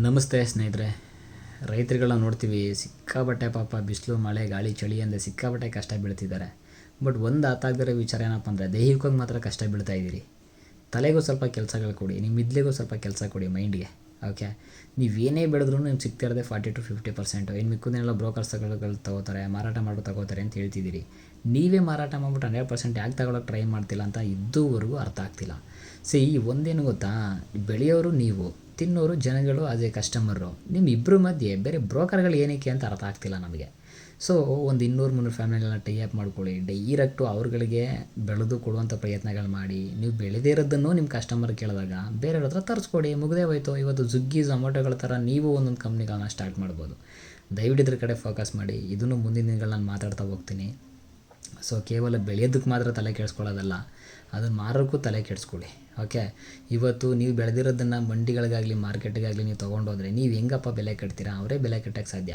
ನಮಸ್ತೆ ಸ್ನೇಹಿತರೆ. ರೈತರುಗಳನ್ನ ನೋಡ್ತೀವಿ, ಸಿಕ್ಕಾಪಟ್ಟೆ ಪಾಪ ಬಿಸಿಲು ಮಳೆ ಗಾಳಿ ಚಳಿ ಅಂದರೆ ಸಿಕ್ಕಾಪಟ್ಟೆ ಕಷ್ಟ ಬೀಳ್ತಿದ್ದಾರೆ. ಬಟ್ ಒಂದು ಅರ್ಥಾಗದಿರೋ ವಿಚಾರ ಏನಪ್ಪ ಅಂದರೆ, ದೈಹಿಕವಾಗಿ ಮಾತ್ರ ಕಷ್ಟ ಬೀಳ್ತಾ ಇದ್ದೀರಿ. ತಲೆಗೂ ಸ್ವಲ್ಪ ಕೆಲಸಗಳು ಕೊಡಿ, ನಿಮ್ಮ ಮಿದ್ಲಿಗೂ ಸ್ವಲ್ಪ ಕೆಲಸ ಕೊಡಿ, ಮೈಂಡ್ಗೆ. ಓಕೆ, ನೀವೇನೇ ಬೆಳೆದ್ರೂ ನಿಮ್ಗೆ ಸಿಗ್ತಿರೋದೆ 40-50%. ಇನ್ನು ಮಿಕ್ಕುದನ್ನೆಲ್ಲ ಬ್ರೋಕರ್ಸ್ಗಳು ತಗೋತಾರೆ, ಮಾರಾಟ ಮಾಡಿ ತಗೋತಾರೆ ಅಂತ ಹೇಳ್ತಿದ್ದೀರಿ. ನೀವೇ ಮಾರಾಟ ಮಾಡಿಬಿಟ್ಟು 100% ಯಾಕೆ ತಗೊಳ್ಳೋಕೆ ಟ್ರೈ ಮಾಡ್ತಿಲ್ಲ ಅಂತ ಇದುವರೆಗೂ ಅರ್ಥ ಆಗ್ತಿಲ್ಲ. ಈ ಒಂದೇನು ಗೊತ್ತಾ, ಬೆಳೆಯೋರು ನೀವು, ತಿನ್ನೋರು ಜನಗಳು, ಅದೇ ಕಸ್ಟಮರು. ನಿಮ್ಮ ಇಬ್ಬರ ಮಧ್ಯೆ ಬೇರೆ ಬ್ರೋಕರ್ಗಳು ಏನಕ್ಕೆ ಅಂತ ಅರ್ಥ ಆಗ್ತಿಲ್ಲ ನಮಗೆ. ಒಂದು 200-300 ಫ್ಯಾಮಿಲಿಗಳನ್ನ ಟೈ ಅಪ್ ಮಾಡ್ಕೊಳ್ಳಿ, ಡೈರೆಕ್ಟು ಅವ್ರುಗಳಿಗೆ ಬೆಳೆದು ಕೊಡುವಂಥ ಪ್ರಯತ್ನಗಳು ಮಾಡಿ. ನೀವು ಬೆಳೆದೇ ಇರೋದನ್ನು ನಿಮ್ಮ ಕಸ್ಟಮರ್ ಕೇಳಿದಾಗ ಬೇರೆಯವ್ರ ಹತ್ರ ತರಿಸ್ಕೊಡಿ, ಮುಗದೇ ಹೋಯ್ತು. ಇವತ್ತು ಸ್ವಿಗ್ಗಿ ಝೊಮ್ಯಾಟೋಗಳ ಥರ ನೀವು ಒಂದೊಂದು ಕಂಪ್ನಿಗಳನ್ನ ಸ್ಟಾರ್ಟ್ ಮಾಡ್ಬೋದು. ದಯವಿಟ್ಟು ಇದ್ರ ಕಡೆ ಫೋಕಸ್ ಮಾಡಿ. ಇದನ್ನು ಮುಂದಿನ ದಿನಗಳು ನಾನು ಮಾತಾಡ್ತಾ ಹೋಗ್ತೀನಿ. ಕೇವಲ ಬೆಳೆಯೋದಕ್ಕೆ ಮಾತ್ರ ತಲೆ ಕೆಡಿಸ್ಕೊಳ್ಳೋದಲ್ಲ, ಅದನ್ನು ಮಾರೋಕ್ಕೂ ತಲೆ ಕೆಡಿಸ್ಕೊಳ್ಳಿ. ಓಕೆ, ಇವತ್ತು ನೀವು ಬೆಳೆದಿರೋದನ್ನು ಮಂಡಿಗಳಿಗಾಗಲಿ ಮಾರ್ಕೆಟ್ಗಾಗಲಿ ನೀವು ತೊಗೊಂಡೋದ್ರೆ ನೀವು ಹೆಂಗಪ್ಪ ಬೆಲೆ ಕಟ್ತೀರಾ? ಅವರೇ ಬೆಲೆ ಕಟ್ಟೋಕ್ಕೆ ಸಾಧ್ಯ.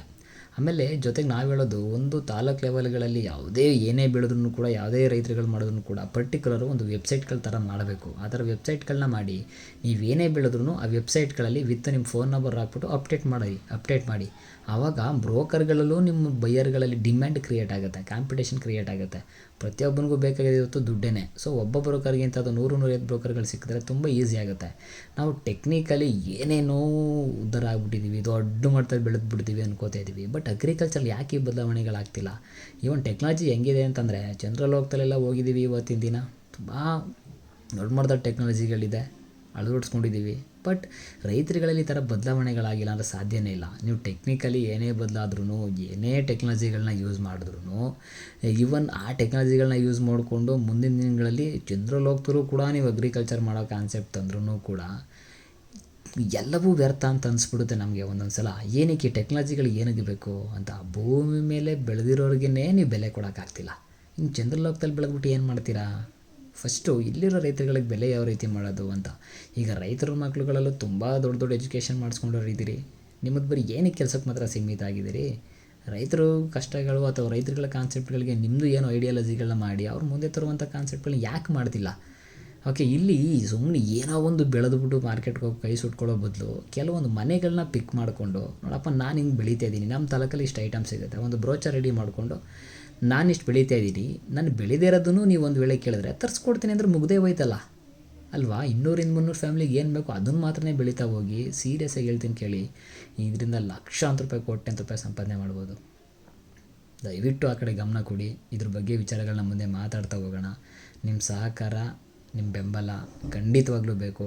ಆಮೇಲೆ ಜೊತೆಗೆ ನಾವು ಹೇಳೋದು, ಒಂದು ತಾಲೂಕು ಲೆವೆಲ್ಗಳಲ್ಲಿ ಏನೇ ಬೆಳೆದ್ರೂ ಕೂಡ, ಯಾವುದೇ ರೈತರುಗಳು ಮಾಡಿದ್ರು ಕೂಡ ಪರ್ಟಿಕ್ಯುಲರು ಒಂದು ವೆಬ್ಸೈಟ್ಗಳ ಥರ ಮಾಡಬೇಕು. ಆ ಥರ ವೆಬ್ಸೈಟ್ಗಳನ್ನ ಮಾಡಿ ನೀವೇನೇ ಬೆಳೆದ್ರೂ ಆ ವೆಬ್ಸೈಟ್ಗಳಲ್ಲಿ ವಿತ್ ನಿಮ್ಮ ಫೋನ್ ನಂಬರ್ ಹಾಕ್ಬಿಟ್ಟು ಅಪ್ಡೇಟ್ ಮಾಡಿ. ಆವಾಗ ಬ್ರೋಕರ್ಗಳಲ್ಲೂ ನಿಮ್ಮ ಬೈಯರ್ಗಳಲ್ಲಿ ಡಿಮ್ಯಾಂಡ್ ಕ್ರಿಯೇಟ್ ಆಗುತ್ತೆ, ಕಾಂಪಿಟೇಷನ್ ಕ್ರಿಯೇಟ್ ಆಗುತ್ತೆ. ಪ್ರತಿಯೊಬ್ಬನಿಗೂ ಬೇಕಾಗಿದೆ ಇವತ್ತು ದುಡ್ಡೇ. ಒಬ್ಬ ಬ್ರೋಕರ್ಗಿಂತ ಅದು 100-150 ಬ್ರೋಕರ್ಗಳು ಸಿಕ್ಕಿದ್ರೆ ತುಂಬ ಈಸಿ ಆಗುತ್ತೆ. ನಾವು ಟೆಕ್ನಿಕಲಿ ಏನೇನೋ ಉದ್ಧಾರ ಆಗ್ಬಿಟ್ಟಿದ್ದೀವಿ, ದೊಡ್ಡ ಮಟ್ಟದಲ್ಲಿ ಬೆಳೆದ್ಬಿಡ್ತೀವಿ ಅನ್ಕೋತಾ ಇದ್ದೀವಿ. ಬಟ್ ಅಗ್ರಿಕಲ್ಚರ್ ಯಾಕೆ ಈ ಬದಲಾವಣೆಗಳಾಗ್ತಿಲ್ಲ? ಈವನ್ ಟೆಕ್ನಾಲಜಿ ಹೆಂಗಿದೆ ಅಂತಂದರೆ, ಜನರಲ್ ಹೋಗ್ತಲೆಲ್ಲ ಹೋಗಿದ್ದೀವಿ. ಇವತ್ತಿನ ದಿನ ತುಂಬ ದೊಡ್ಡ ಮಟ್ಟದ ಟೆಕ್ನಾಲಜಿಗಳಿದೆ, ಅಳವಡಿಸ್ಕೊಂಡಿದ್ದೀವಿ. ಬಟ್ ರೈತರುಗಳಲ್ಲಿ ಈ ಥರ ಬದಲಾವಣೆಗಳಾಗಿಲ್ಲ ಅಂದರೆ ಸಾಧ್ಯವೇ ಇಲ್ಲ. ನೀವು ಟೆಕ್ನಿಕಲಿ ಏನೇ ಬದಲಾದ್ರೂ, ಏನೇ ಟೆಕ್ನಾಲಜಿಗಳನ್ನ ಯೂಸ್ ಮಾಡಿದ್ರೂ, ಈವನ್ ಆ ಟೆಕ್ನಾಲಜಿಗಳನ್ನ ಯೂಸ್ ಮಾಡಿಕೊಂಡು ಮುಂದಿನ ದಿನಗಳಲ್ಲಿ ಜನರಲ್ ಹೋಗ್ತರೂ ಕೂಡ ನೀವು ಅಗ್ರಿಕಲ್ಚರ್ ಮಾಡೋ ಕಾನ್ಸೆಪ್ಟ್ ತಂದ್ರೂ ಕೂಡ ಎಲ್ಲವೂ ವ್ಯರ್ಥ ಅಂತ ಅನಿಸ್ಬಿಡುತ್ತೆ ನಮಗೆ ಒಂದೊಂದು ಸಲ. ಏನಕ್ಕೆ ಟೆಕ್ನಾಲಜಿಗಳು ಏನಕ್ಕೆ ಬೇಕು ಅಂತ? ಭೂಮಿ ಮೇಲೆ ಬೆಳೆದಿರೋರಿಗೇ ನೀವು ಬೆಲೆ ಕೊಡೋಕ್ಕಾಗ್ತಿಲ್ಲ, ಇನ್ನು ಜನರಲ್ ಲೋಕದಲ್ಲಿ ಬೆಳೆದ್ಬಿಟ್ಟು ಏನು ಮಾಡ್ತೀರಾ? ಫಸ್ಟು ಇಲ್ಲಿರೋ ರೈತರುಗಳಿಗೆ ಬೆಲೆ ಯಾವ ರೀತಿ ಮಾಡೋದು ಅಂತ. ಈಗ ರೈತರ ಮಕ್ಳುಗಳಲ್ಲೂ ತುಂಬ ದೊಡ್ಡ ಎಜುಕೇಷನ್ ಮಾಡಿಸ್ಕೊಂಡವ್ರು ಇದ್ದೀರಿ. ನಿಮ್ಮದು ಬರೀ ಏನಕ್ಕೆ ಕೆಲಸಕ್ಕೆ ಮಾತ್ರ ಸೀಮಿತ ಆಗಿದ್ದೀರಿ? ರೈತರು ಕಷ್ಟಗಳು ಅಥವಾ ರೈತರುಗಳ ಕಾನ್ಸೆಪ್ಟ್ಗಳಿಗೆ ನಿಮ್ಮದು ಏನು ಐಡಿಯಾಲಜಿಗಳನ್ನ ಮಾಡಿ ಅವ್ರು ಮುಂದೆ ತರುವಂಥ ಕಾನ್ಸೆಪ್ಟ್ಗಳನ್ನ ಯಾಕೆ ಮಾಡ್ತಿಲ್ಲ? ಓಕೆ, ಇಲ್ಲಿ ಸುಮ್ಮನೆ ಏನೋ ಒಂದು ಬೆಳೆದ್ಬಿಟ್ಟು ಮಾರ್ಕೆಟ್ಗೆ ಹೋಗಿ ಕೈ ಸುಟ್ಕೊಳ್ಳೋ ಬದಲು ಕೆಲವೊಂದು ಮನೆಗಳನ್ನ ಪಿಕ್ ಮಾಡಿಕೊಂಡು, ನೋಡಪ್ಪ ನಾನು ಹಿಂಗೆ ಬೆಳೀತಾ ಇದ್ದೀನಿ, ನಮ್ಮ ತಾಲೂಕಲ್ಲಿ ಇಷ್ಟು ಐಟಮ್ ಸಿಗುತ್ತೆ, ಒಂದು ಬ್ರೋಚರ್ ರೆಡಿ ಮಾಡಿಕೊಂಡು ನಾನಿಷ್ಟು ಬೆಳೀತಾ ಇದ್ದೀನಿ, ನಾನು ಬೆಳೆದೇ ಇರೋದನ್ನು ನೀವು ಒಂದು ವೇಳೆ ಕೇಳಿದ್ರೆ ತರಿಸ್ಕೊಡ್ತೀನಿ ಅಂದರೆ ಮುಗ್ದೇ ಹೋಯ್ತಲ್ಲ ಅಲ್ವಾ? 200-300 ಫ್ಯಾಮಿಲಿಗೆ ಏನು ಬೇಕು ಅದನ್ನು ಮಾತ್ರ ಬೆಳೀತಾ ಹೋಗಿ. ಸೀರಿಯಸ್ಸಾಗಿ ಹೇಳ್ತೀನಿ ಕೇಳಿ, ಇದರಿಂದ ಲಕ್ಷಾಂತರ ರೂಪಾಯಿ, ಕೋಟ್ಯಂತರ ರೂಪಾಯಿ ಸಂಪಾದನೆ ಮಾಡ್ಬೋದು. ದಯವಿಟ್ಟು ಆ ಕಡೆ ಗಮನ ಕೊಡಿ. ಇದ್ರ ಬಗ್ಗೆ ವಿಚಾರಗಳನ್ನ ಮುಂದೆ ಮಾತಾಡ್ತಾ ಹೋಗೋಣ. ನಿಮ್ಮ ಸಹಕಾರ, ನಿಮ್ಮ ಬೆಂಬಲ ಖಂಡಿತವಾಗ್ಲೂ ಬೇಕು.